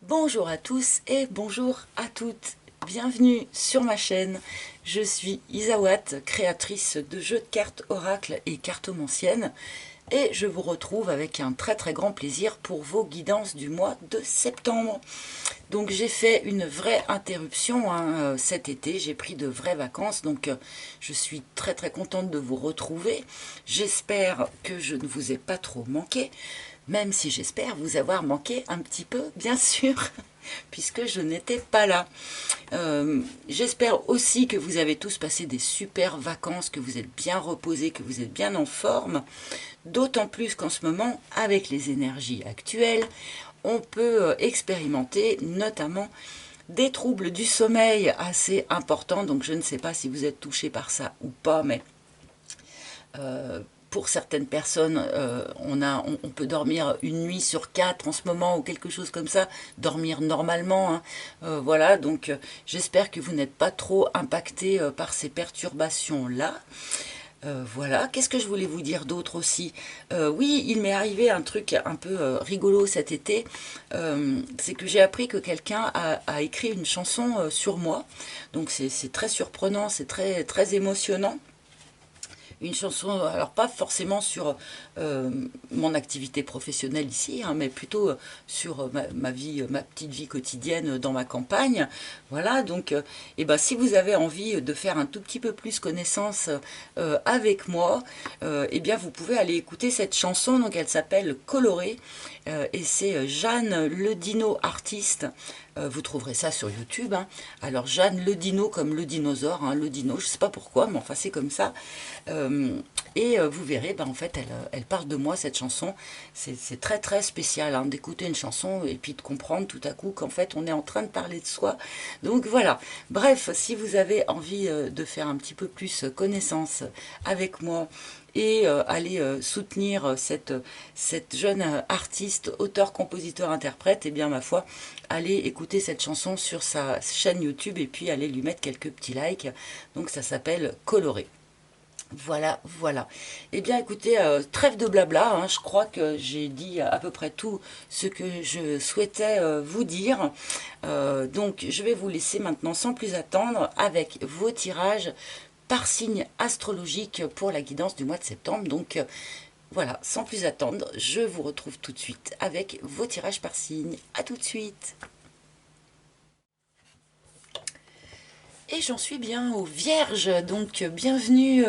Bonjour à tous et bonjour à toutes. Bienvenue sur ma chaîne. Je suis Isawat, créatrice de jeux de cartes oracle et cartomancienne, et je vous retrouve avec un très grand plaisir pour vos guidances du mois de septembre. Donc j'ai fait une vraie interruption cet été, j'ai pris de vraies vacances, donc je suis très contente de vous retrouver. J'espère que je ne vous ai pas trop manqué, même si j'espère vous avoir manqué un petit peu, bien sûr, puisque je n'étais pas là. J'espère aussi que vous avez tous passé des super vacances, que vous êtes bien reposés, que vous êtes bien en forme, d'autant plus qu'en ce moment, avec les énergies actuelles, on peut expérimenter notamment des troubles du sommeil assez importants, donc je ne sais pas si vous êtes touché par ça ou pas, mais pour certaines personnes, on peut dormir une nuit sur 4 en ce moment ou quelque chose comme ça, dormir normalement. Hein. Voilà, donc j'espère que vous n'êtes pas trop impacté par ces perturbations-là. Voilà, qu'est-ce que je voulais vous dire d'autre aussi? Oui, il m'est arrivé un truc un peu rigolo cet été, c'est que j'ai appris que quelqu'un a écrit une chanson sur moi, donc c'est très surprenant, c'est très émotionnant. Une chanson, alors pas forcément sur mon activité professionnelle ici, hein, mais plutôt sur ma vie, ma petite vie quotidienne dans ma campagne. Voilà, donc et ben, si vous avez envie de faire un tout petit peu plus connaissance avec moi, eh bien vous pouvez aller écouter cette chanson, donc elle s'appelle Coloré, et c'est Jeanne Le Dino artiste. Vous trouverez ça sur YouTube. Hein. Alors Jeanne Le Dino comme le dinosaure, hein, le dino, je ne sais pas pourquoi, mais enfin c'est comme ça. Et vous verrez, ben, en fait, elle parle de moi, cette chanson. C'est très spécial hein, d'écouter une chanson et puis de comprendre tout à coup qu'en fait, on est en train de parler de soi. Donc voilà. Bref, si vous avez envie de faire un petit peu plus connaissance avec moi et aller soutenir cette jeune artiste, auteur, compositeur, interprète, et bien ma foi, allez écouter cette chanson sur sa chaîne YouTube et puis allez lui mettre quelques petits likes. Donc ça s'appelle Coloré. Voilà. Eh bien, écoutez, trêve de blabla, hein, je crois que j'ai dit à peu près tout ce que je souhaitais vous dire. Donc, je vais vous laisser maintenant sans plus attendre avec vos tirages par signe astrologique pour la guidance du mois de septembre. Donc, voilà, sans plus attendre, je vous retrouve tout de suite avec vos tirages par signe. À tout de suite. Et j'en suis bien aux vierges, donc bienvenue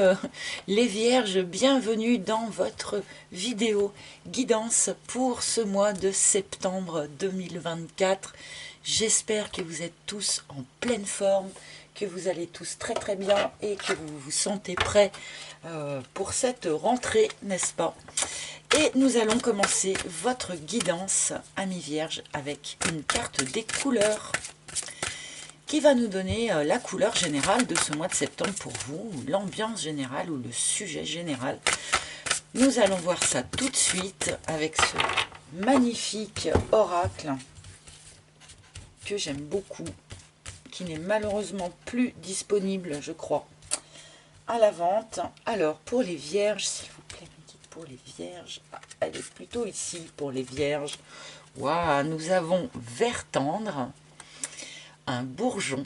les vierges, bienvenue dans votre vidéo guidance pour ce mois de septembre 2024. J'espère que vous êtes tous en pleine forme, que vous allez tous très bien et que vous vous sentez prêts pour cette rentrée, n'est-ce pas? Et nous allons commencer votre guidance, amis vierges, avec une carte des couleurs qui va nous donner la couleur générale de ce mois de septembre pour vous, l'ambiance générale ou le sujet général. Nous allons voir ça tout de suite avec ce magnifique oracle que j'aime beaucoup, qui n'est malheureusement plus disponible, je crois, à la vente. Alors, pour les vierges, s'il vous plaît, me dites pour les vierges. Ah, elle est plutôt ici pour les vierges. Waouh, nous avons vert tendre. Un bourgeon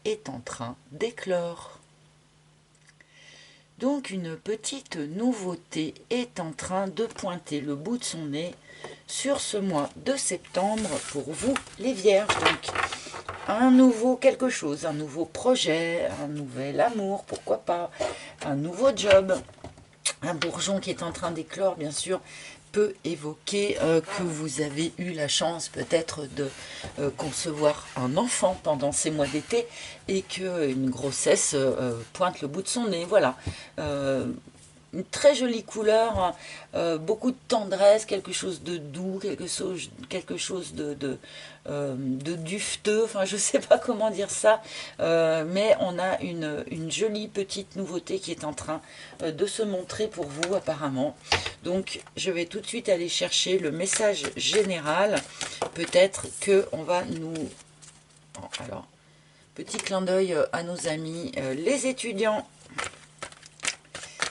est en train d'éclore. Donc une petite nouveauté est en train de pointer le bout de son nez sur ce mois de septembre pour vous les vierges. Donc un nouveau quelque chose, un nouveau projet, un nouvel amour, pourquoi pas, un nouveau job. Un bourgeon qui est en train d'éclore, bien sûr, peut évoquer que vous avez eu la chance peut-être de concevoir un enfant pendant ces mois d'été et qu'une grossesse pointe le bout de son nez. Voilà. Une très jolie couleur, beaucoup de tendresse, quelque chose de doux, quelque chose de dufteux, enfin je ne sais pas comment dire ça, mais on a une jolie petite nouveauté qui est en train de se montrer pour vous apparemment. Donc je vais tout de suite aller chercher le message général, peut-être qu'on va nous... Alors, petit clin d'œil à nos amis, les étudiants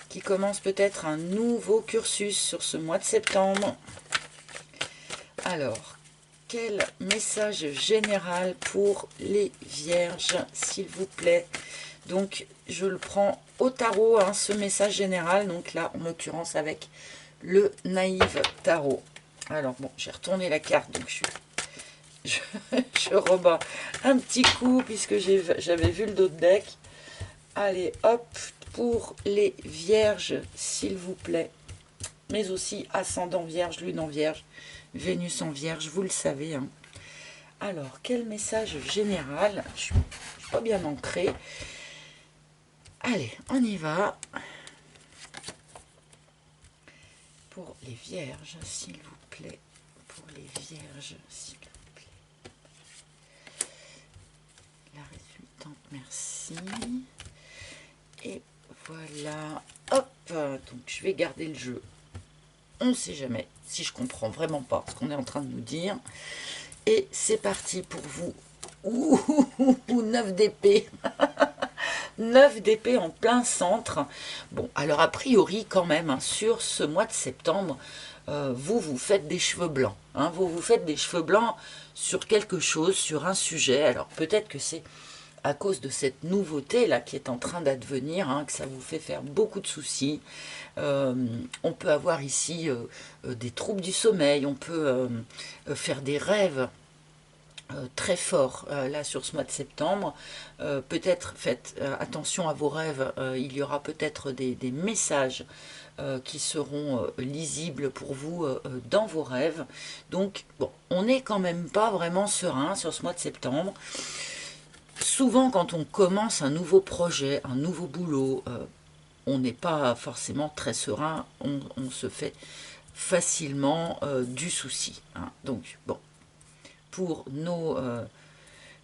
qui commence peut-être un nouveau cursus sur ce mois de septembre. Alors, quel message général pour les vierges, s'il vous plaît? Donc, je le prends au tarot, hein, ce message général. Donc là, en l'occurrence, avec le Naïve Tarot. Alors, bon, j'ai retourné la carte, donc je rebats un petit coup, puisque j'avais vu le dos de deck. Allez, hop, pour les vierges, s'il vous plaît. Mais aussi ascendant vierge, lune en vierge, Vénus en vierge, vous le savez. Hein. Alors, quel message général? Je suis pas bien ancrée. Allez, on y va. Pour les vierges, s'il vous plaît. Pour les vierges, s'il vous plaît. La résultante, merci. Et voilà. Hop, donc je vais garder le jeu. On ne sait jamais si je comprends vraiment pas ce qu'on est en train de nous dire. Et c'est parti pour vous. Ouh, 9 d'épée. 9 d'épée en plein centre. Bon, alors a priori quand même, hein, sur ce mois de septembre, vous faites des cheveux blancs. Hein, vous faites des cheveux blancs sur quelque chose, sur un sujet. Alors peut-être que c'est à cause de cette nouveauté là qui est en train d'advenir, hein, que ça vous fait faire beaucoup de soucis. On peut avoir ici des troubles du sommeil, on peut faire des rêves très forts là sur ce mois de septembre. Peut-être faites attention à vos rêves, il y aura peut-être des messages qui seront lisibles pour vous dans vos rêves. Donc bon, on n'est quand même pas vraiment serein sur ce mois de septembre. Souvent, quand on commence un nouveau projet, un nouveau boulot, on n'est pas forcément très serein, on se fait facilement du souci. Hein. Donc, bon, pour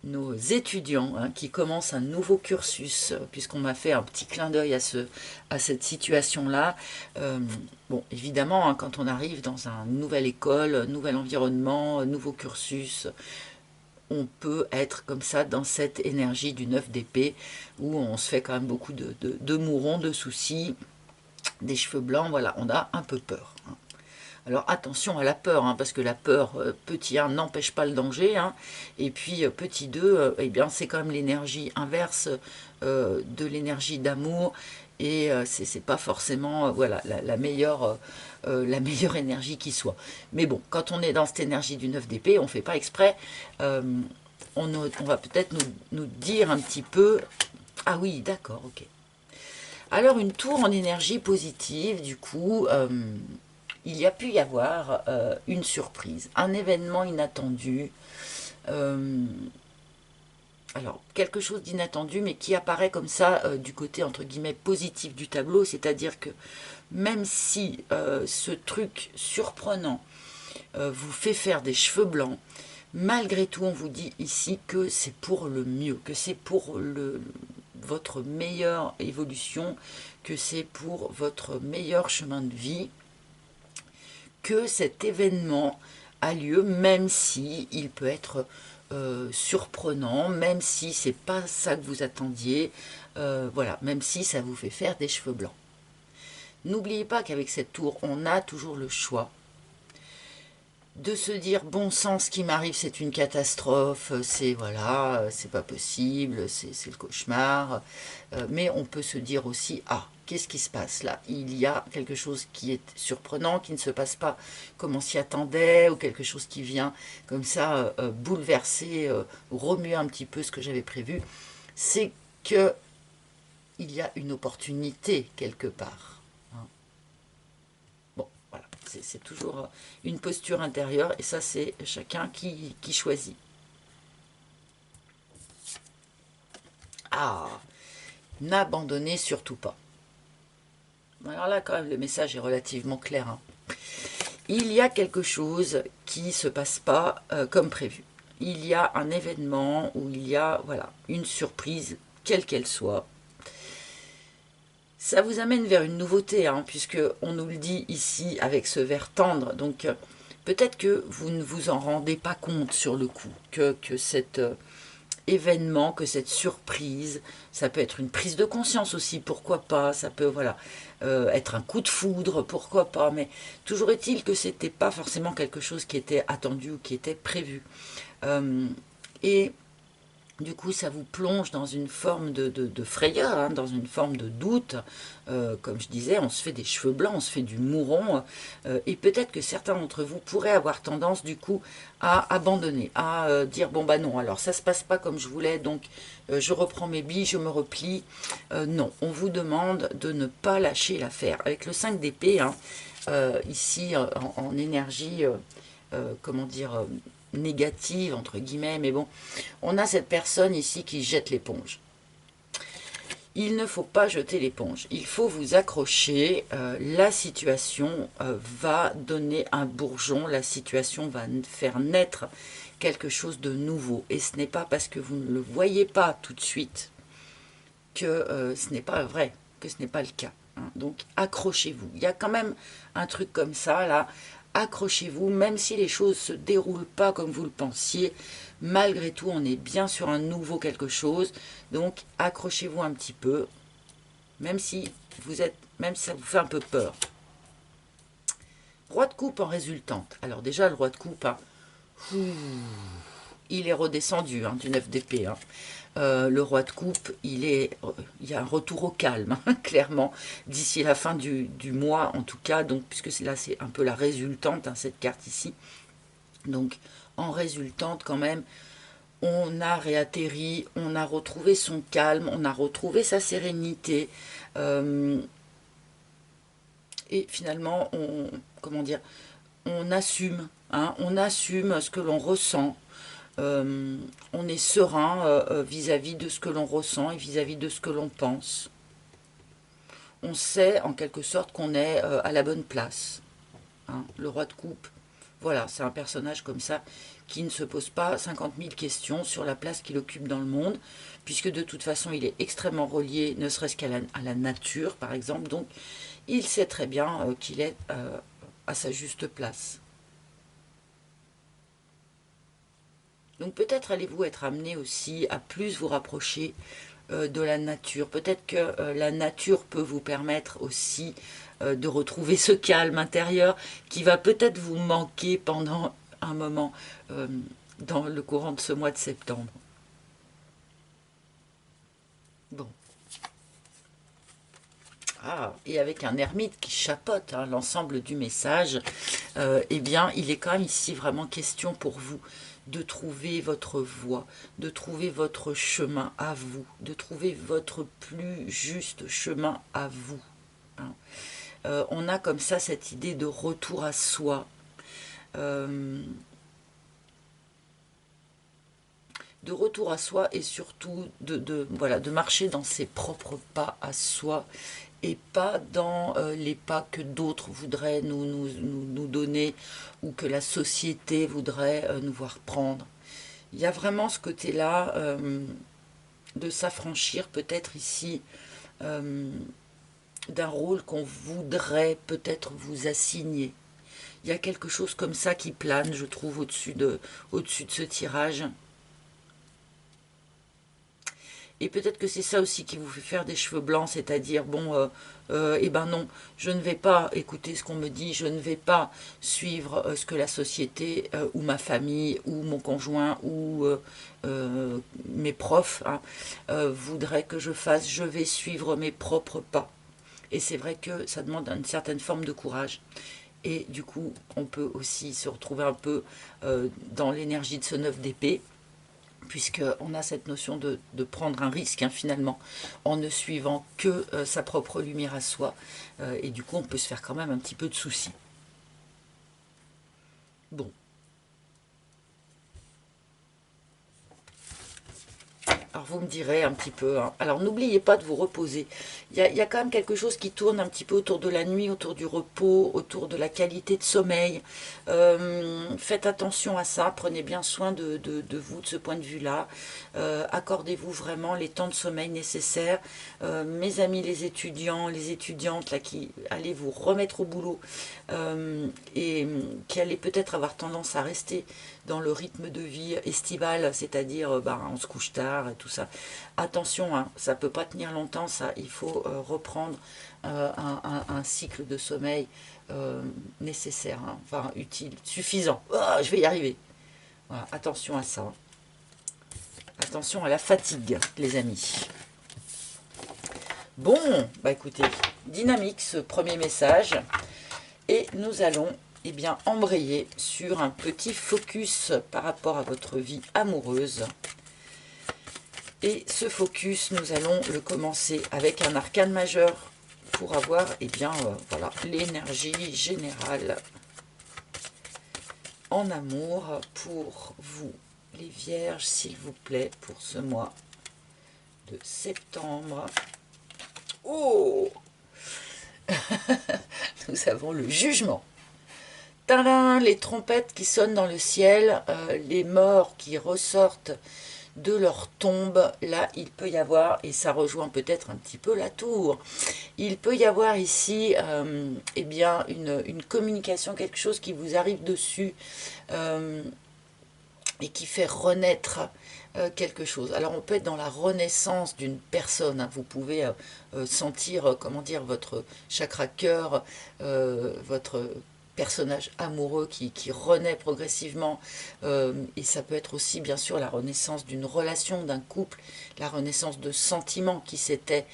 nos étudiants hein, qui commencent un nouveau cursus, puisqu'on m'a fait un petit clin d'œil à cette situation-là, bon, évidemment, hein, quand on arrive dans une nouvelle école, nouvel environnement, nouveau cursus, on peut être comme ça dans cette énergie du 9 d'épée où on se fait quand même beaucoup de mourons, de soucis, des cheveux blancs, voilà, on a un peu peur. Hein. Alors attention à la peur, hein, parce que la peur, petit 1, n'empêche pas le danger, hein, et puis petit 2, eh bien c'est quand même l'énergie inverse de l'énergie d'amour, et c'est pas forcément voilà, la meilleure énergie qui soit. Mais bon, quand on est dans cette énergie du 9 d'épée, on ne fait pas exprès, on va peut-être nous dire un petit peu, ah oui, d'accord, ok. Alors une tour en énergie positive, du coup, il y a pu y avoir une surprise, un événement inattendu, alors quelque chose d'inattendu mais qui apparaît comme ça du côté entre guillemets positif du tableau, c'est-à-dire que même si ce truc surprenant vous fait faire des cheveux blancs, malgré tout on vous dit ici que c'est pour le mieux, que c'est pour votre meilleure évolution, que c'est pour votre meilleur chemin de vie, que cet événement a lieu, même si il peut être surprenant, même si c'est pas ça que vous attendiez, voilà, même si ça vous fait faire des cheveux blancs. N'oubliez pas qu'avec cette tour, on a toujours le choix de se dire bon sang, ce qui m'arrive c'est une catastrophe, c'est voilà, c'est pas possible, c'est le cauchemar, mais on peut se dire aussi ah, qu'est-ce qui se passe là? Il y a quelque chose qui est surprenant, qui ne se passe pas comme on s'y attendait, ou quelque chose qui vient comme ça bouleverser, remuer un petit peu ce que j'avais prévu. C'est que il y a une opportunité quelque part. C'est toujours une posture intérieure et ça c'est chacun qui choisit. Ah, n'abandonnez surtout pas. Alors là quand même le message est relativement clair. Hein. Il y a quelque chose qui ne se passe pas comme prévu. Il y a un événement où il y a voilà, une surprise, quelle qu'elle soit. Ça vous amène vers une nouveauté, hein, puisque on nous le dit ici avec ce vert tendre. Donc peut-être que vous ne vous en rendez pas compte sur le coup, que événement, que cette surprise, ça peut être une prise de conscience aussi, pourquoi pas, ça peut voilà être un coup de foudre, pourquoi pas, mais toujours est-il que c'était pas forcément quelque chose qui était attendu ou qui était prévu. Et du coup, ça vous plonge dans une forme de frayeur, hein, dans une forme de doute. Comme je disais, on se fait des cheveux blancs, on se fait du mouron. Et peut-être que certains d'entre vous pourraient avoir tendance, du coup, à abandonner, à dire, bon, bah non, alors ça se passe pas comme je voulais, donc je reprends mes billes, je me replie. Non, on vous demande de ne pas lâcher l'affaire. Avec le 5 d'épée, hein, ici, en énergie, comment dire négative entre guillemets, mais bon, on a cette personne ici qui jette l'éponge. Il ne faut pas jeter l'éponge, il faut vous accrocher, la situation va donner un bourgeon, la situation va faire naître quelque chose de nouveau, et ce n'est pas parce que vous ne le voyez pas tout de suite que ce n'est pas vrai, que ce n'est pas le cas. Hein. Donc accrochez-vous, il y a quand même un truc comme ça là, accrochez-vous, même si les choses ne se déroulent pas comme vous le pensiez, malgré tout, on est bien sur un nouveau quelque chose, donc accrochez-vous un petit peu, même si ça vous fait un peu peur. Roi de coupe en résultante. Alors déjà, le roi de coupe, hein, il est redescendu du 9 d'épée. Hein. Le roi de coupe, il y a un retour au calme, hein, clairement, d'ici la fin du mois, en tout cas, donc, puisque là, c'est un peu la résultante, hein, cette carte ici. Donc, en résultante, quand même, on a réatterri, on a retrouvé son calme, on a retrouvé sa sérénité, et finalement, comment dire, on assume, hein, on assume ce que l'on ressent. On est serein vis-à-vis de ce que l'on ressent et vis-à-vis de ce que l'on pense. On sait en quelque sorte qu'on est à la bonne place. Hein, le roi de coupe, voilà, c'est un personnage comme ça qui ne se pose pas 50 000 questions sur la place qu'il occupe dans le monde, puisque de toute façon il est extrêmement relié, ne serait-ce qu'à la nature par exemple, donc il sait très bien qu'il est à sa juste place. Donc peut-être allez-vous être amené aussi à plus vous rapprocher de la nature. Peut-être que la nature peut vous permettre aussi de retrouver ce calme intérieur qui va peut-être vous manquer pendant un moment dans le courant de ce mois de septembre. Bon. Ah, et avec un ermite qui chapeaute hein, l'ensemble du message, eh bien, il est quand même ici vraiment question pour vous de trouver votre voie, de trouver votre chemin à vous, de trouver votre plus juste chemin à vous. Hein. On a comme ça cette idée de retour à soi, de retour à soi et surtout voilà, de marcher dans ses propres pas à soi et pas dans les pas que d'autres voudraient nous donner ou que la société voudrait nous voir prendre. Il y a vraiment ce côté-là de s'affranchir peut-être ici d'un rôle qu'on voudrait peut-être vous assigner. Il y a quelque chose comme ça qui plane, je trouve, au-dessus de ce tirage. Et peut-être que c'est ça aussi qui vous fait faire des cheveux blancs, c'est-à-dire, bon, eh ben non, je ne vais pas écouter ce qu'on me dit, je ne vais pas suivre ce que la société, ou ma famille, ou mon conjoint, ou mes profs hein, voudraient que je fasse, je vais suivre mes propres pas. Et c'est vrai que ça demande une certaine forme de courage. Et du coup, on peut aussi se retrouver un peu dans l'énergie de ce 9 d'épée, puisqu'on a cette notion de prendre un risque, hein, finalement, en ne suivant que sa propre lumière à soi. Et du coup, on peut se faire quand même un petit peu de soucis. Bon. Alors vous me direz un petit peu, hein. Alors n'oubliez pas de vous reposer. Il y a quand même quelque chose qui tourne un petit peu autour de la nuit, autour du repos, autour de la qualité de sommeil. Faites attention à ça, prenez bien soin de vous de ce point de vue-là. Accordez-vous vraiment les temps de sommeil nécessaires. Mes amis les étudiants, les étudiantes là, qui allez vous remettre au boulot et qui allez peut-être avoir tendance à rester dans le rythme de vie estival, c'est-à-dire on se couche tard et tout ça. Attention, hein, ça ne peut pas tenir longtemps, ça. Il faut reprendre un cycle de sommeil nécessaire, hein, enfin utile, suffisant. Oh, je vais y arriver. Voilà, attention à ça. Attention à la fatigue, les amis. Bon, bah écoutez, dynamique ce premier message. Et nous allons embrayer sur un petit focus par rapport à votre vie amoureuse. Et ce focus, nous allons le commencer avec un arcane majeur pour avoir voilà, l'énergie générale en amour pour vous, les vierges, s'il vous plaît, pour ce mois de septembre. Oh nous avons le jugement. Tadam, les trompettes qui sonnent dans le ciel, les morts qui ressortent de leur tombe. Là, il peut y avoir, et ça rejoint peut-être un petit peu la tour, il peut y avoir ici une communication, quelque chose qui vous arrive dessus et qui fait renaître quelque chose. Alors on peut être dans la renaissance d'une personne, hein. Vous pouvez sentir, comment dire, votre chakra cœur, votre personnage amoureux qui renaît progressivement, et ça peut être aussi bien sûr la renaissance d'une relation, d'un couple, la renaissance de sentiments qui s'étaient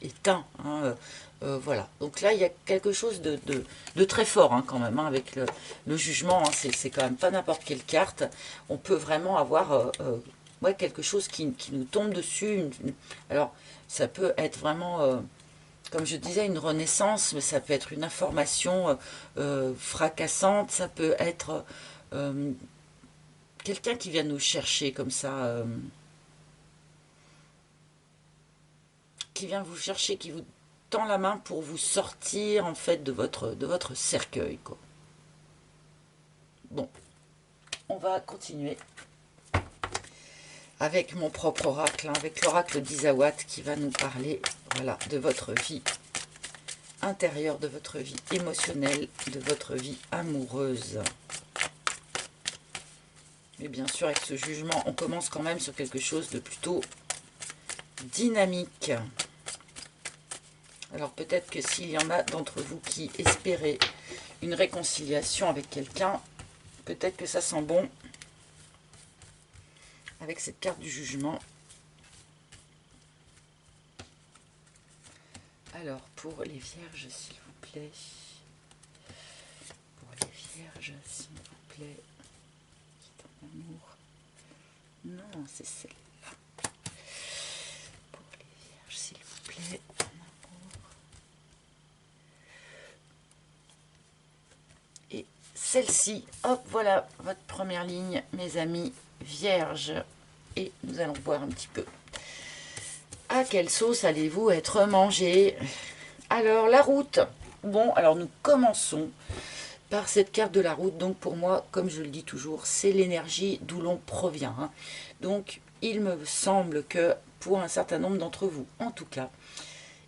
éteints, hein. Voilà, donc là il y a quelque chose de très fort, hein, quand même, hein, avec le jugement, hein. C'est quand même pas n'importe quelle carte. On peut vraiment avoir ouais, quelque chose qui nous tombe dessus. Alors ça peut être vraiment, comme je disais, une renaissance, mais ça peut être une information fracassante, ça peut être quelqu'un qui vient nous chercher comme ça, qui vient vous chercher, qui vous tend la main pour vous sortir en fait de votre cercueil, quoi. Bon, on va continuer avec mon propre oracle, hein, avec l'oracle d'Isawat qui va nous parler, voilà, de votre vie intérieure, de votre vie émotionnelle, de votre vie amoureuse. Mais bien sûr, avec ce jugement, on commence quand même sur quelque chose de plutôt dynamique. Alors peut-être que s'il y en a d'entre vous qui espéraient une réconciliation avec quelqu'un, peut-être que ça sent bon avec cette carte du jugement. Alors pour les vierges, s'il vous plaît. Pour les vierges, s'il vous plaît. C'est un amour. Non, c'est celle-là. Pour les vierges, s'il vous plaît. Et celle-ci, hop, voilà votre première ligne, mes amis vierges. Et nous allons voir un petit peu à quelle sauce allez-vous être mangé. Alors, la route. Bon, alors nous commençons par cette carte de la route. Donc pour moi, comme je le dis toujours, c'est l'énergie d'où l'on provient, hein. Donc il me semble que pour un certain nombre d'entre vous, en tout cas,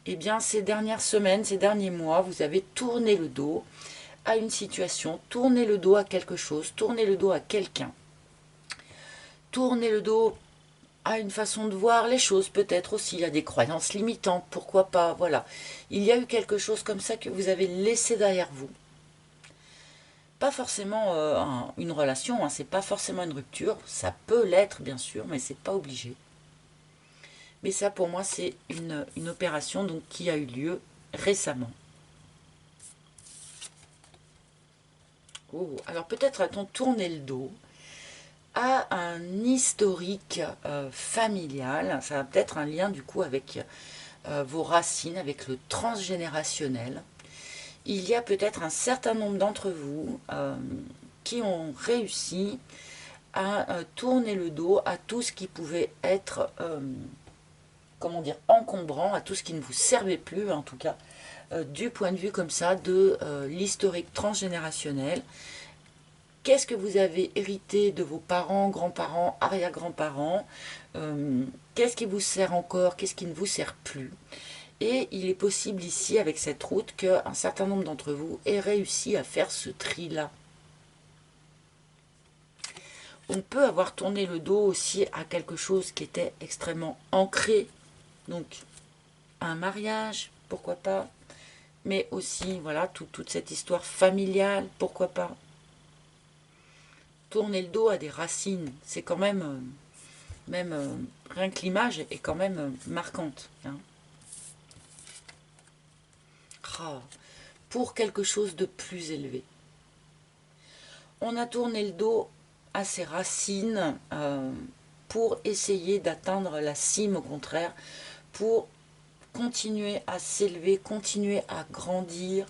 eh bien ces dernières semaines, ces derniers mois, vous avez tourné le dos à une situation, tourner le dos à quelque chose, tourner le dos à quelqu'un, tourner le dos à une façon de voir les choses, peut-être aussi à des croyances limitantes, pourquoi pas, voilà. Il y a eu quelque chose comme ça que vous avez laissé derrière vous. Pas forcément une relation, hein, c'est pas forcément une rupture, ça peut l'être bien sûr, mais c'est pas obligé. Mais ça pour moi c'est une opération donc, qui a eu lieu récemment. Oh, alors peut-être a-t-on tourné le dos à un historique familial. Ça a peut-être un lien du coup avec vos racines, avec le transgénérationnel. Il y a peut-être un certain nombre d'entre vous qui ont réussi à tourner le dos à tout ce qui pouvait être, comment dire, encombrant, à tout ce qui ne vous servait plus en tout cas, du point de vue comme ça de l'historique transgénérationnel. Qu'est-ce que vous avez hérité de vos parents, grands-parents, arrière-grands-parents? Qu'est-ce qui vous sert encore? Qu'est-ce qui ne vous sert plus? Et il est possible ici, avec cette route, qu'un certain nombre d'entre vous aient réussi à faire ce tri-là. On peut avoir tourné le dos aussi à quelque chose qui était extrêmement ancré, donc un mariage, pourquoi pas, mais aussi, voilà, toute cette histoire familiale, pourquoi pas. Tourner le dos à des racines, c'est quand même, rien que l'image est quand même marquante. Hein. Ah, pour quelque chose de plus élevé. On a tourné le dos à ses racines pour essayer d'atteindre la cime, au contraire, pour continuer à s'élever, continuer à grandir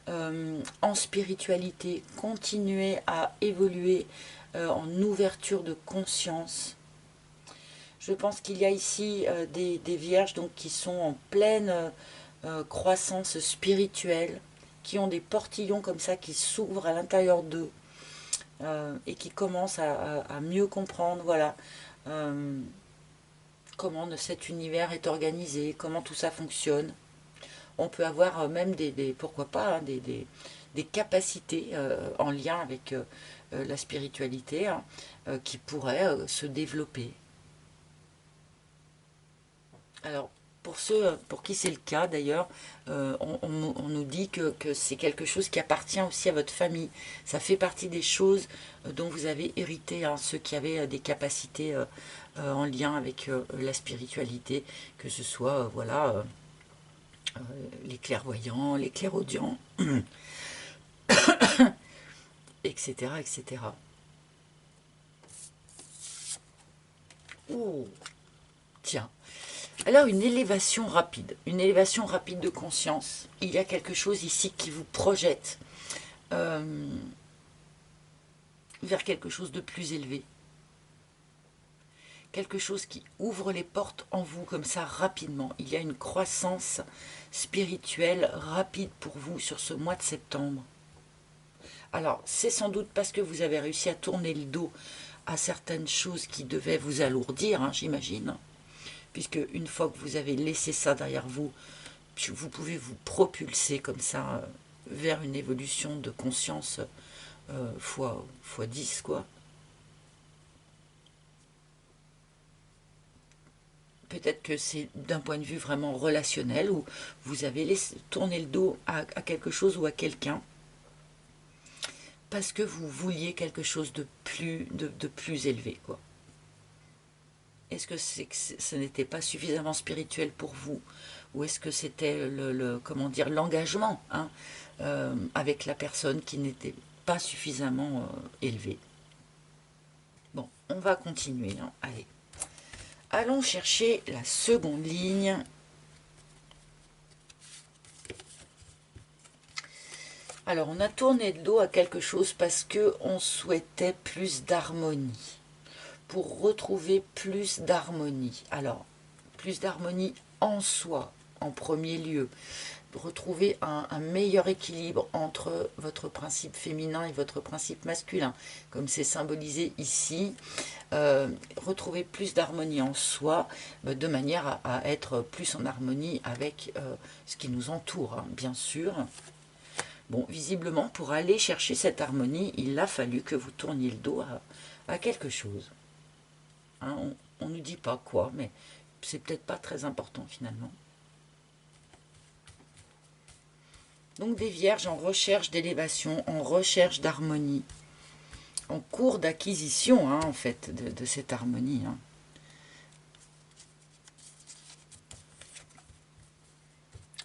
en spiritualité, continuer à évoluer en ouverture de conscience. Je pense qu'il y a ici des vierges donc, qui sont en pleine croissance spirituelle, qui ont des portillons comme ça qui s'ouvrent à l'intérieur d'eux et qui commencent à mieux comprendre, voilà, comment cet univers est organisé, comment tout ça fonctionne. On peut avoir même pourquoi pas, hein, des capacités en lien avec la spiritualité hein, qui pourraient se développer. Alors, pour ceux pour qui c'est le cas d'ailleurs, on nous dit que c'est quelque chose qui appartient aussi à votre famille. Ça fait partie des choses dont vous avez hérité, hein, ceux qui avaient des capacités en lien avec la spiritualité, que ce soit voilà, les clairvoyants, les clairaudients, etc. etc. Oh, tiens. Alors une élévation rapide de conscience. Il y a quelque chose ici qui vous projette vers quelque chose de plus élevé. Quelque chose qui ouvre les portes en vous comme ça rapidement. Il y a une croissance spirituelle rapide pour vous sur ce mois de septembre. Alors c'est sans doute parce que vous avez réussi à tourner le dos à certaines choses qui devaient vous alourdir, hein, j'imagine. Puisque une fois que vous avez laissé ça derrière vous, vous pouvez vous propulser comme ça vers une évolution de conscience fois 10 quoi. Peut-être que c'est d'un point de vue vraiment relationnel où vous avez tourné le dos à quelque chose ou à quelqu'un parce que vous vouliez quelque chose de plus élevé quoi. Est-ce que ce n'était pas suffisamment spirituel pour vous? Ou est-ce que c'était comment dire, l'engagement hein, avec la personne qui n'était pas suffisamment élevé? Bon, on va continuer. Hein. Allez. Allons chercher la seconde ligne. Alors, on a tourné le dos à quelque chose parce qu'on souhaitait plus d'harmonie. Pour retrouver plus d'harmonie. Alors, plus d'harmonie en soi, en premier lieu. Retrouver un meilleur équilibre entre votre principe féminin et votre principe masculin, comme c'est symbolisé ici. Retrouver plus d'harmonie en soi, de manière à être plus en harmonie avec ce qui nous entoure, hein, bien sûr. Bon, visiblement, pour aller chercher cette harmonie, il a fallu que vous tourniez le dos à quelque chose. Hein, on ne nous dit pas quoi, mais c'est peut-être pas très important finalement. Donc des vierges en recherche d'élévation, en recherche d'harmonie, en cours d'acquisition hein, en fait de cette harmonie. Hein.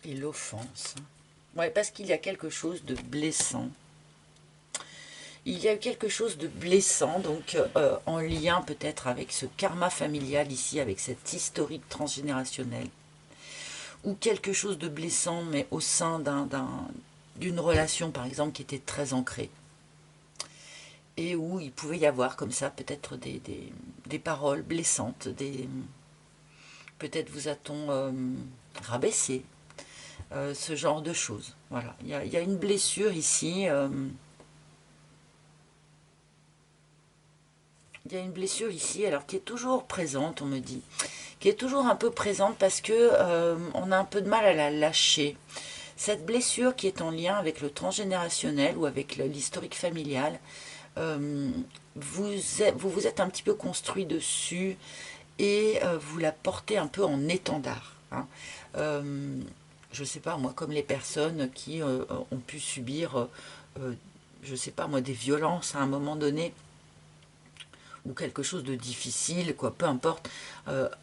Et l'offense. Ouais, parce qu'il y a quelque chose de blessant. Il y a quelque chose de blessant, donc en lien peut-être avec ce karma familial ici, avec cette historique transgénérationnelle. Ou quelque chose de blessant, mais au sein d'une relation, par exemple, qui était très ancrée. Et où il pouvait y avoir comme ça peut-être des paroles blessantes, peut-être vous a-t-on rabaissé, ce genre de choses. Voilà, il y a une blessure ici. Il y a une blessure ici, alors qui est toujours présente, on me dit, qui est toujours un peu présente parce que on a un peu de mal à la lâcher. Cette blessure qui est en lien avec le transgénérationnel ou avec l'historique familial, vous vous êtes un petit peu construit dessus et vous la portez un peu en étendard, hein. Je sais pas, moi, comme les personnes qui ont pu subir, je sais pas, moi, des violences à un moment donné, ou quelque chose de difficile, quoi, peu importe.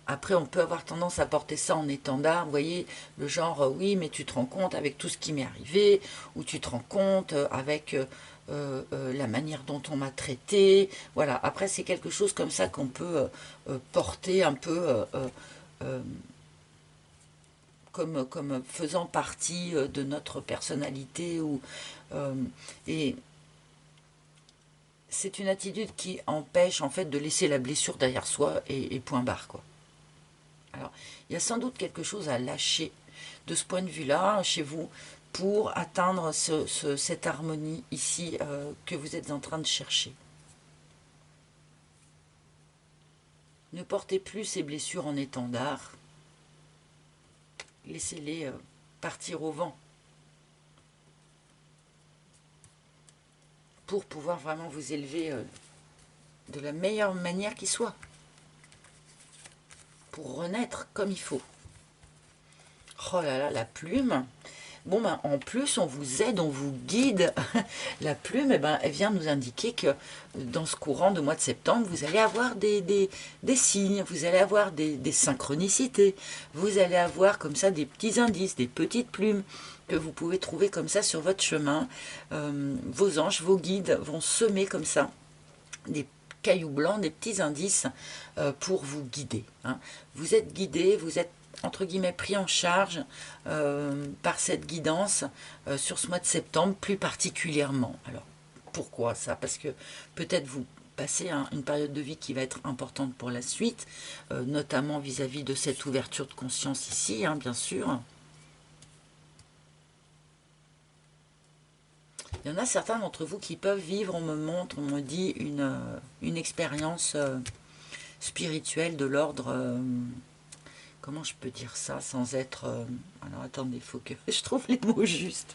Après, on peut avoir tendance à porter ça en étendard, vous voyez, le genre, oui, mais tu te rends compte avec tout ce qui m'est arrivé, ou tu te rends compte avec la manière dont on m'a traité, voilà. Après, c'est quelque chose comme ça qu'on peut porter un peu euh, comme faisant partie de notre personnalité, euh, et c'est une attitude qui empêche en fait de laisser la blessure derrière soi et point barre, quoi. Alors, il y a sans doute quelque chose à lâcher de ce point de vue-là chez vous pour atteindre cette harmonie ici que vous êtes en train de chercher. Ne portez plus ces blessures en étendard. Laissez-les partir au vent pour pouvoir vraiment vous élever de la meilleure manière qui soit, pour renaître comme il faut. Oh là là, la plume. Bon, ben, en plus, on vous aide, on vous guide. La plume, eh ben, elle vient nous indiquer que dans ce courant de mois de septembre, vous allez avoir des signes, vous allez avoir des synchronicités, vous allez avoir comme ça des petits indices, des petites plumes que vous pouvez trouver comme ça sur votre chemin. Vos anges, vos guides vont semer comme ça des cailloux blancs, des petits indices pour vous guider, hein. Vous êtes guidé, vous êtes entre guillemets pris en charge par cette guidance sur ce mois de septembre plus particulièrement. Alors pourquoi ça? Parce que peut-être vous passez une période de vie qui va être importante pour la suite, notamment vis-à-vis de cette ouverture de conscience ici, hein, bien sûr. Il y en a certains d'entre vous qui peuvent vivre, on me montre, on me dit, une expérience spirituelle de l'ordre... comment je peux dire ça sans être... alors attendez, il faut que je trouve les mots justes.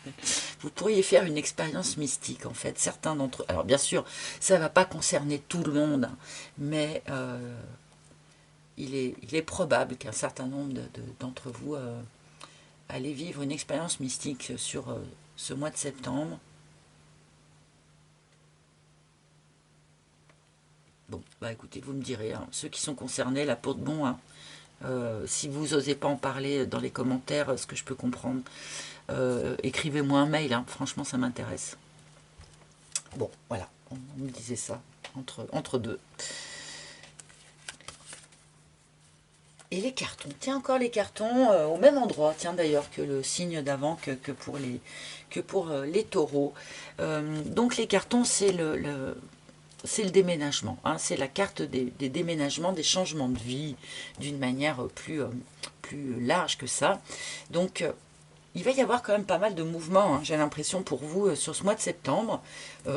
Vous pourriez faire une expérience mystique, en fait. Certains d'entre eux... Alors bien sûr, ça ne va pas concerner tout le monde, hein, mais il est probable qu'un certain nombre d'entre vous allez vivre une expérience mystique sur ce mois de septembre. Bon, bah écoutez, vous me direz, hein, ceux qui sont concernés, la peau de bon, hein, si vous n'osez pas en parler dans les commentaires, ce que je peux comprendre, écrivez-moi un mail, hein, franchement ça m'intéresse. Bon, voilà, on me disait ça, entre deux. Et les cartons, tiens, encore les cartons au même endroit, tiens d'ailleurs que le signe d'avant que pour les taureaux. Donc les cartons, c'est c'est le déménagement, hein, c'est la carte des déménagements, des changements de vie d'une manière plus large que ça. Donc il va y avoir quand même pas mal de mouvements, hein, j'ai l'impression pour vous sur ce mois de septembre,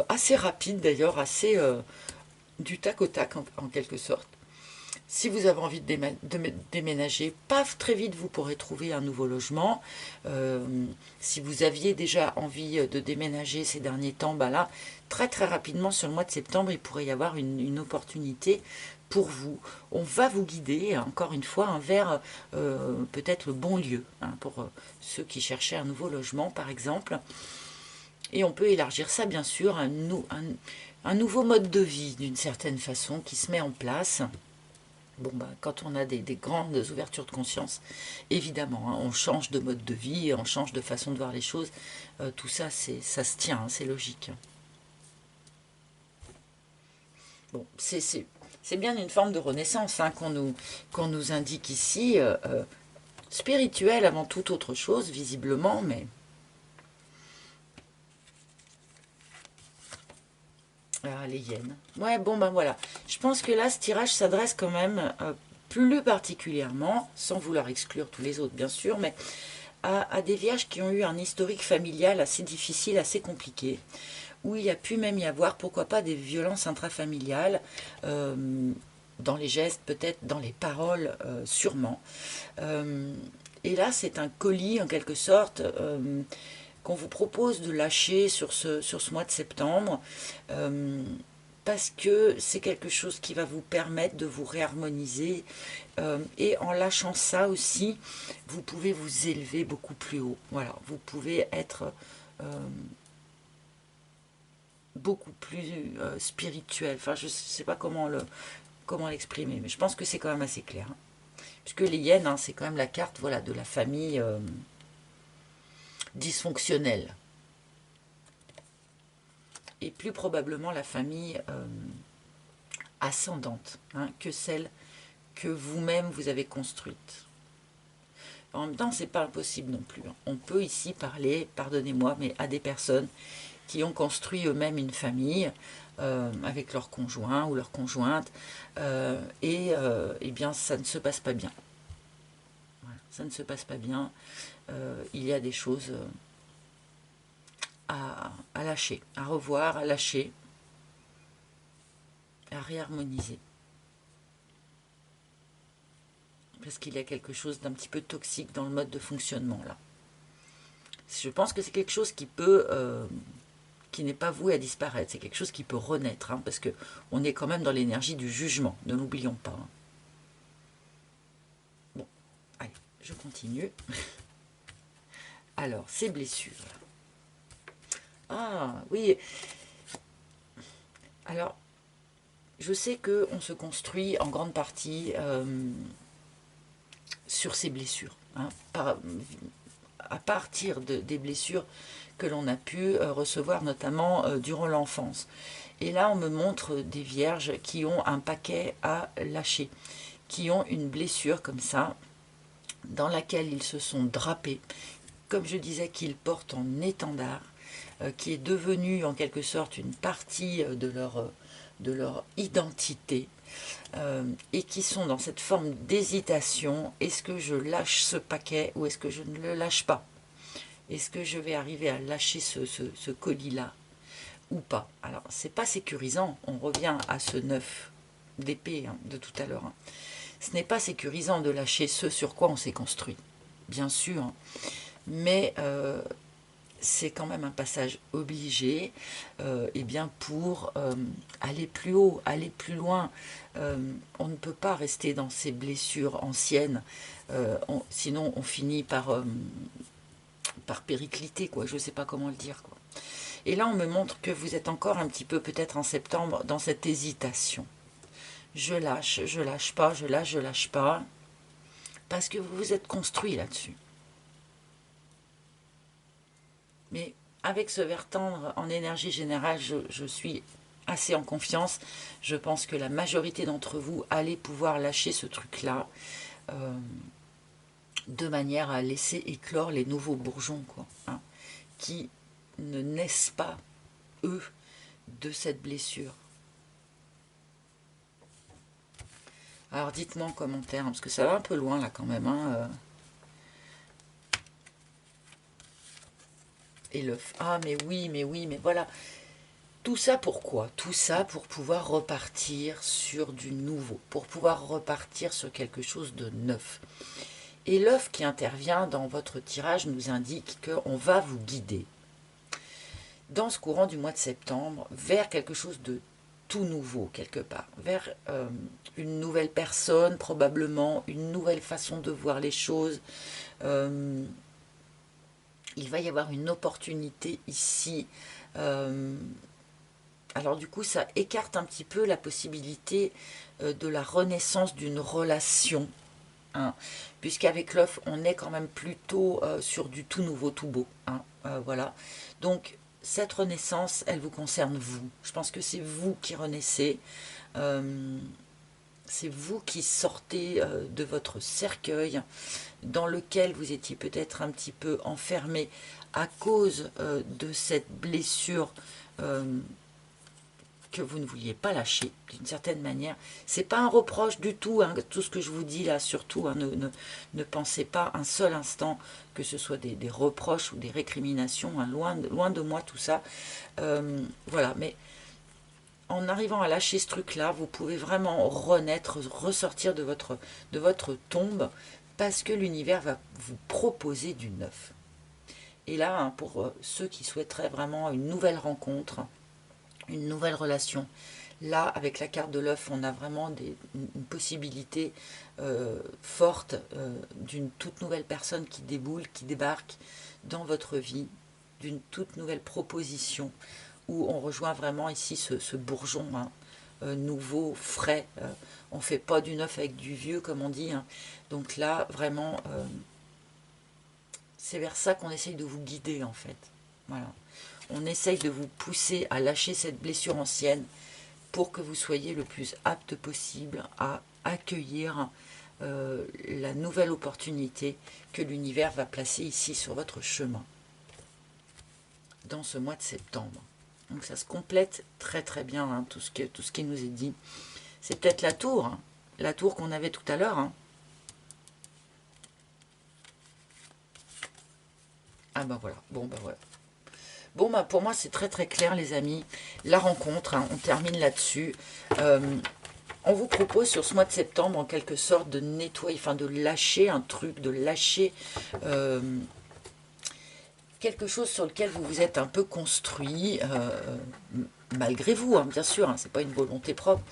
assez rapide d'ailleurs, assez du tac au tac en quelque sorte. Si vous avez envie de déménager, paf, très vite vous pourrez trouver un nouveau logement. Si vous aviez déjà envie de déménager ces derniers temps, bah là, très très rapidement sur le mois de septembre, il pourrait y avoir une opportunité pour vous. On va vous guider, encore une fois, vers peut-être le bon lieu, hein, pour ceux qui cherchaient un nouveau logement par exemple. Et on peut élargir ça bien sûr à un nouveau mode de vie d'une certaine façon qui se met en place. Bon, bah, quand on a des grandes ouvertures de conscience, évidemment, hein, on change de mode de vie, on change de façon de voir les choses. Tout ça, ça se tient, hein, c'est logique. Bon, c'est bien une forme de renaissance, hein, qu'on nous indique ici, spirituelle avant toute autre chose, visiblement, mais... Ah, les hyènes. Ouais, bon, ben voilà. Je pense que là, ce tirage s'adresse quand même plus particulièrement, sans vouloir exclure tous les autres, bien sûr, mais à des vierges qui ont eu un historique familial assez difficile, assez compliqué, où il y a pu même y avoir, pourquoi pas, des violences intrafamiliales, dans les gestes, peut-être dans les paroles, sûrement. Et là, c'est un colis, en quelque sorte, qu'on vous propose de lâcher sur ce mois de septembre. parce que c'est quelque chose qui va vous permettre de vous réharmoniser. Et en lâchant ça aussi, vous pouvez vous élever beaucoup plus haut. Voilà, vous pouvez être beaucoup plus spirituel. Enfin, je ne sais pas comment l'exprimer, mais je pense que c'est quand même assez clair. Hein. Puisque les hyènes, hein, c'est quand même la carte, voilà, de la famille dysfonctionnelle. Et plus probablement la famille ascendante, hein, que celle que vous-même vous avez construite. En même temps, c'est pas impossible non plus. Hein. On peut ici parler, pardonnez-moi, mais à des personnes qui ont construit eux-mêmes une famille avec leur conjoint ou leur conjointe, et bien ça ne se passe pas bien. Voilà, ça ne se passe pas bien. Il y a des choses à lâcher, à revoir, à lâcher, à réharmoniser. Parce qu'il y a quelque chose d'un petit peu toxique dans le mode de fonctionnement là. Je pense que c'est quelque chose qui peut, qui n'est pas voué à disparaître. C'est quelque chose qui peut renaître, hein, parce que on est quand même dans l'énergie du jugement. Ne l'oublions pas. Hein. Bon, allez, je continue. Alors, ces blessures. Ah, oui. Alors, je sais qu'on se construit en grande partie sur ces blessures. Hein, à partir des blessures que l'on a pu recevoir, notamment durant l'enfance. Et là, on me montre des vierges qui ont un paquet à lâcher, qui ont une blessure comme ça, dans laquelle ils se sont drapés, comme je disais, qu'ils portent en étendard, qui est devenue en quelque sorte une partie de leur identité, et qui sont dans cette forme d'hésitation. Est-ce que je lâche ce paquet ou est-ce que je ne le lâche pas? Est-ce que je vais arriver à lâcher ce colis-là ou pas? Alors, c'est pas sécurisant. On revient à ce 9 d'épée hein, de tout à l'heure. Hein. Ce n'est pas sécurisant de lâcher ce sur quoi on s'est construit, bien sûr. Hein. Mais c'est quand même un passage obligé et bien pour aller plus haut, aller plus loin. On ne peut pas rester dans ces blessures anciennes, sinon on finit par péricliter, quoi. Je ne sais pas comment le dire, quoi. Et là, on me montre que vous êtes encore un petit peu, peut-être en septembre, dans cette hésitation. Je lâche pas, je lâche pas, parce que vous vous êtes construit là-dessus. Mais avec ce vert tendre en énergie générale, je suis assez en confiance. Je pense que la majorité d'entre vous allez pouvoir lâcher ce truc-là de manière à laisser éclore les nouveaux bourgeons, quoi, hein, qui ne naissent pas, eux, de cette blessure. Alors dites-moi en commentaire, hein, parce que ça va un peu loin là quand même. Hein, Et l'œuf. Ah mais oui, mais voilà. Tout ça pourquoi? Tout ça pour pouvoir repartir sur du nouveau, pour pouvoir repartir sur quelque chose de neuf. Et l'œuf qui intervient dans votre tirage nous indique qu'on va vous guider dans ce courant du mois de septembre vers quelque chose de tout nouveau quelque part, vers une nouvelle personne probablement, une nouvelle façon de voir les choses. Il va y avoir une opportunité ici. Alors du coup, ça écarte un petit peu la possibilité de la renaissance d'une relation. Hein, puisqu'avec l'œuf, on est quand même plutôt sur du tout nouveau, tout beau. Hein, voilà. Donc, cette renaissance, elle vous concerne vous. Je pense que c'est vous qui renaissez. C'est vous qui sortez de votre cercueil dans lequel vous étiez peut-être un petit peu enfermé à cause de cette blessure que vous ne vouliez pas lâcher d'une certaine manière. C'est pas un reproche du tout, hein, tout ce que je vous dis là, surtout, hein, ne pensez pas un seul instant que ce soit des reproches ou des récriminations, hein, loin de moi tout ça. Voilà, mais en arrivant à lâcher ce truc-là, vous pouvez vraiment renaître, ressortir de votre tombe, parce que l'univers va vous proposer du neuf. Et là, hein, pour ceux qui souhaiteraient vraiment une nouvelle rencontre, une nouvelle relation, Là, avec la carte de l'œuf, on a vraiment une possibilité forte d'une toute nouvelle personne qui déboule, qui débarque dans votre vie, d'une toute nouvelle proposition, où on rejoint vraiment ici ce bourgeon, hein, nouveau, frais. On ne fait pas du neuf avec du vieux, comme on dit. Hein. Donc là, vraiment, c'est vers ça qu'on essaye de vous guider, en fait. Voilà. On essaye de vous pousser à lâcher cette blessure ancienne pour que vous soyez le plus apte possible à accueillir la nouvelle opportunité que l'univers va placer ici sur votre chemin dans ce mois de septembre. Donc ça se complète très très bien, hein, tout ce qui nous est dit. C'est peut-être hein, la tour qu'on avait tout à l'heure. Hein. Ah ben voilà, bon ben voilà. Bon ben pour moi c'est très très clair les amis. La rencontre, hein, on termine là-dessus. On vous propose sur ce mois de septembre en quelque sorte de nettoyer, enfin de lâcher un truc, de lâcher quelque chose sur lequel vous vous êtes un peu construit, malgré vous, hein, bien sûr, hein, c'est pas une volonté propre.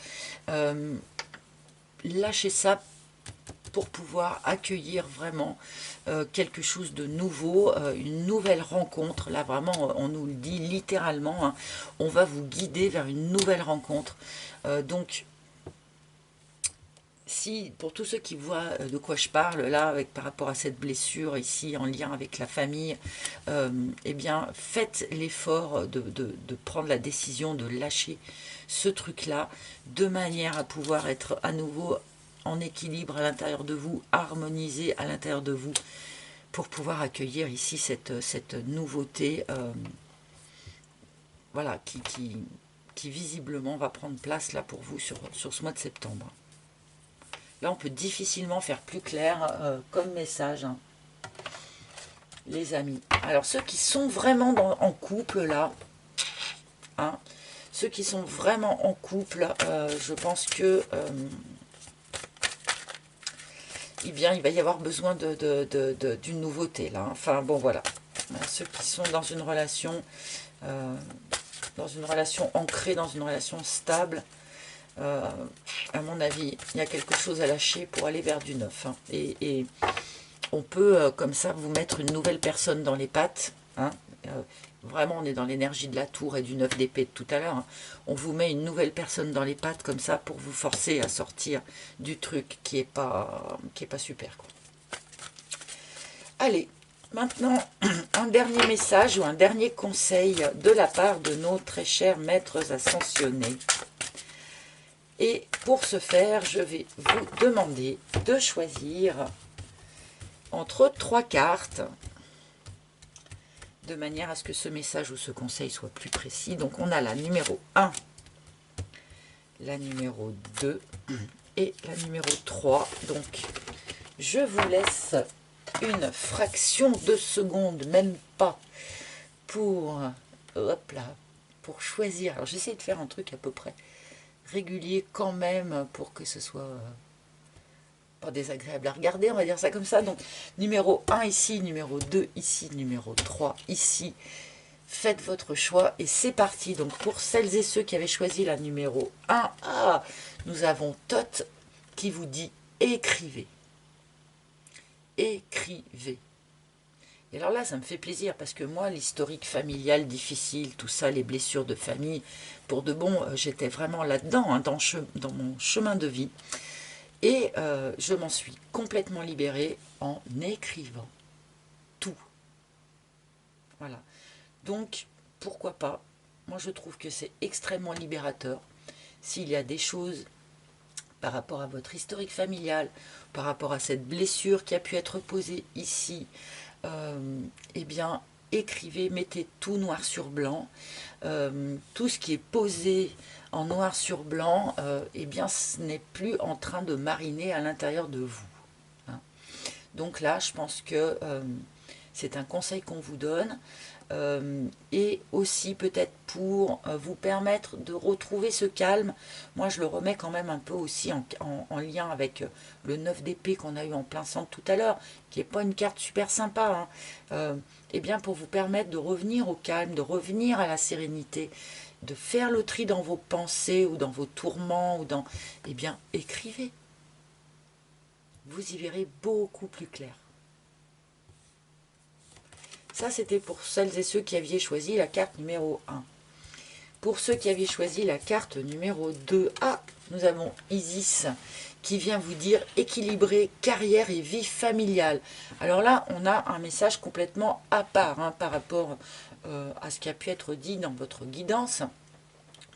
Lâchez ça pour pouvoir accueillir vraiment quelque chose de nouveau, une nouvelle rencontre. Là vraiment, on nous le dit littéralement, hein, on va vous guider vers une nouvelle rencontre. Donc, si, pour tous ceux qui voient de quoi je parle, là, par rapport à cette blessure ici, en lien avec la famille, eh bien, faites l'effort de prendre la décision de lâcher ce truc-là, de manière à pouvoir être à nouveau en équilibre à l'intérieur de vous, harmonisé à l'intérieur de vous, pour pouvoir accueillir ici cette nouveauté, voilà, qui visiblement va prendre place là pour vous sur ce mois de septembre. Là, on peut difficilement faire plus clair comme message, hein, les amis. Alors, ceux qui sont vraiment en couple, là, hein, ceux qui sont vraiment en couple, je pense que eh bien, il va y avoir besoin d'une nouveauté, là. Enfin, bon, voilà. Ceux qui sont dans une relation ancrée, dans une relation stable, à mon avis, il y a quelque chose à lâcher pour aller vers du neuf. Hein. Et on peut, comme ça, vous mettre une nouvelle personne dans les pattes. Hein. Vraiment, on est dans l'énergie de la tour et du 9 d'épée de tout à l'heure. Hein. On vous met une nouvelle personne dans les pattes, comme ça, pour vous forcer à sortir du truc qui est pas super. Quoi. Allez, maintenant, un dernier message ou un dernier conseil de la part de nos très chers maîtres ascensionnés. Et pour ce faire, je vais vous demander de choisir entre 3 cartes, de manière à ce que ce message ou ce conseil soit plus précis. Donc on a la numéro 1, la numéro 2 et la numéro 3. Donc je vous laisse une fraction de seconde, même pas, pour, hop là, pour choisir. Alors j'essaie de faire un truc à peu près régulier quand même pour que ce soit pas désagréable à regarder, on va dire ça comme ça. Donc numéro 1 ici, numéro 2 ici, numéro 3 ici. Faites votre choix et c'est parti. Donc pour celles et ceux qui avaient choisi la numéro 1, nous avons Tot qui vous dit écrivez. Écrivez. Et alors là, ça me fait plaisir parce que moi, l'historique familial difficile, tout ça, les blessures de famille, pour de bon, j'étais vraiment là-dedans, hein, dans mon chemin de vie. Et je m'en suis complètement libérée en écrivant tout. Voilà. Donc, pourquoi pas? Moi, je trouve que c'est extrêmement libérateur. S'il y a des choses par rapport à votre historique familial, par rapport à cette blessure qui a pu être posée ici, eh bien, écrivez, mettez tout noir sur blanc. Tout ce qui est posé en noir sur blanc, eh bien, ce n'est plus en train de mariner à l'intérieur de vous. Hein. Donc là, je pense que c'est un conseil qu'on vous donne. Et aussi peut-être pour vous permettre de retrouver ce calme. Moi je le remets quand même un peu aussi en lien avec le 9 d'épée qu'on a eu en plein centre tout à l'heure, qui n'est pas une carte super sympa, hein. Et bien pour vous permettre de revenir au calme, de revenir à la sérénité de faire le tri dans vos pensées ou dans vos tourments, ou dans... Eh bien, écrivez. Vous y verrez beaucoup plus clair. Ça, c'était pour celles et ceux qui aviez choisi la carte numéro 1. Pour ceux qui avaient choisi la carte numéro 2, nous avons Isis qui vient vous dire équilibrer carrière et vie familiale. Alors là, on a un message complètement à part par rapport à ce qui a pu être dit dans votre guidance.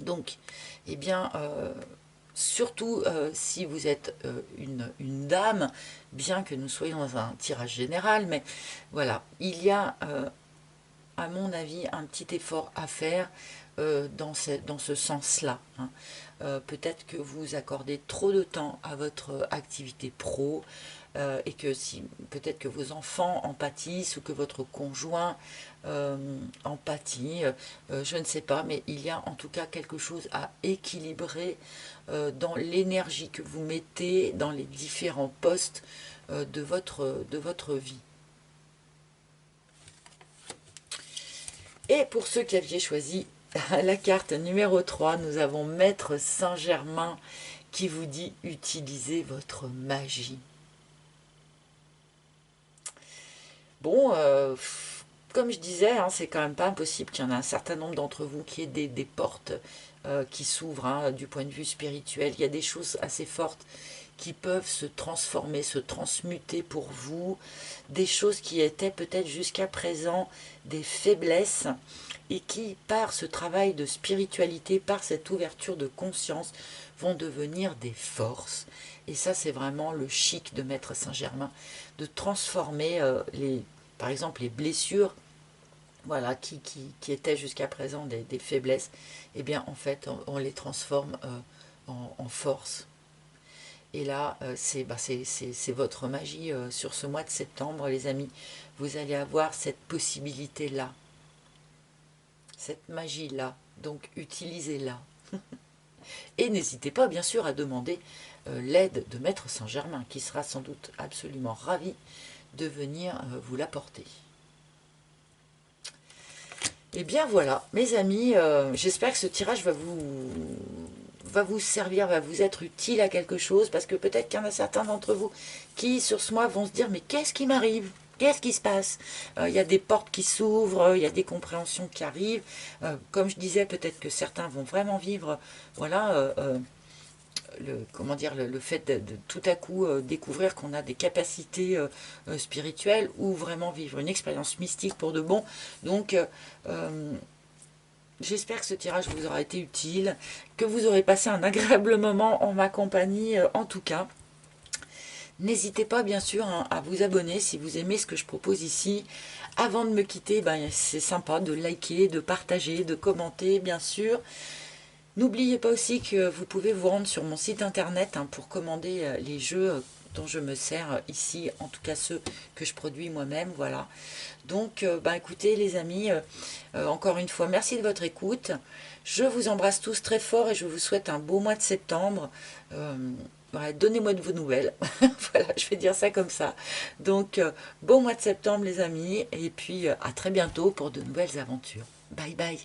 Donc, eh bien, surtout si vous êtes une dame, bien que nous soyons dans un tirage général, mais voilà, il y a, à mon avis, un petit effort à faire dans ce sens-là. Peut-être que vous accordez trop de temps à votre activité pro, et que peut-être que vos enfants en pâtissent ou que votre conjoint en pâtit, je ne sais pas, mais il y a en tout cas quelque chose à équilibrer dans l'énergie que vous mettez dans les différents postes de votre vie. Et pour ceux qui aviez choisi la carte numéro 3, nous avons Maître Saint-Germain qui vous dit utilisez votre magie. Bon, comme je disais, c'est quand même pas impossible qu'il y en ait un certain nombre d'entre vous qui aient des portes qui s'ouvrent du point de vue spirituel. Il y a des choses assez fortes qui peuvent se transformer, se transmuter pour vous, des choses qui étaient peut-être jusqu'à présent des faiblesses et qui, par ce travail de spiritualité, par cette ouverture de conscience, vont devenir des forces. Et ça, c'est vraiment le chic de Maître Saint-Germain, de transformer par exemple les blessures, voilà, qui étaient jusqu'à présent des faiblesses. Eh bien, en fait, on les transforme en force. Et là, c'est votre magie sur ce mois de septembre, les amis. Vous allez avoir cette possibilité-là, cette magie-là. Donc, utilisez-la. Et n'hésitez pas, bien sûr, à demander l'aide de Maître Saint-Germain, qui sera sans doute absolument ravi de venir vous l'apporter. Et bien voilà, mes amis, j'espère que ce tirage va vous servir, va vous être utile à quelque chose, parce que peut-être qu'il y en a certains d'entre vous qui, sur ce mois, vont se dire « Mais qu'est-ce qui m'arrive ? Qu'est-ce qui se passe ?» Il y a des portes qui s'ouvrent, il y a des compréhensions qui arrivent. Comme je disais, peut-être que certains vont vraiment vivre, voilà, le fait de tout à coup découvrir qu'on a des capacités spirituelles, ou vraiment vivre une expérience mystique pour de bon. Donc, j'espère que ce tirage vous aura été utile, que vous aurez passé un agréable moment en ma compagnie, en tout cas. N'hésitez pas, bien sûr, à vous abonner si vous aimez ce que je propose ici. Avant de me quitter, c'est sympa de liker, de partager, de commenter, bien sûr. N'oubliez pas aussi que vous pouvez vous rendre sur mon site internet pour commander les jeux dont je me sers ici, en tout cas ceux que je produis moi-même, voilà. Donc, écoutez les amis, encore une fois, merci de votre écoute. Je vous embrasse tous très fort et je vous souhaite un beau mois de septembre. Voilà, donnez-moi de vos nouvelles, voilà, je vais dire ça comme ça. Donc, bon mois de septembre les amis, et puis à très bientôt pour de nouvelles aventures. Bye bye.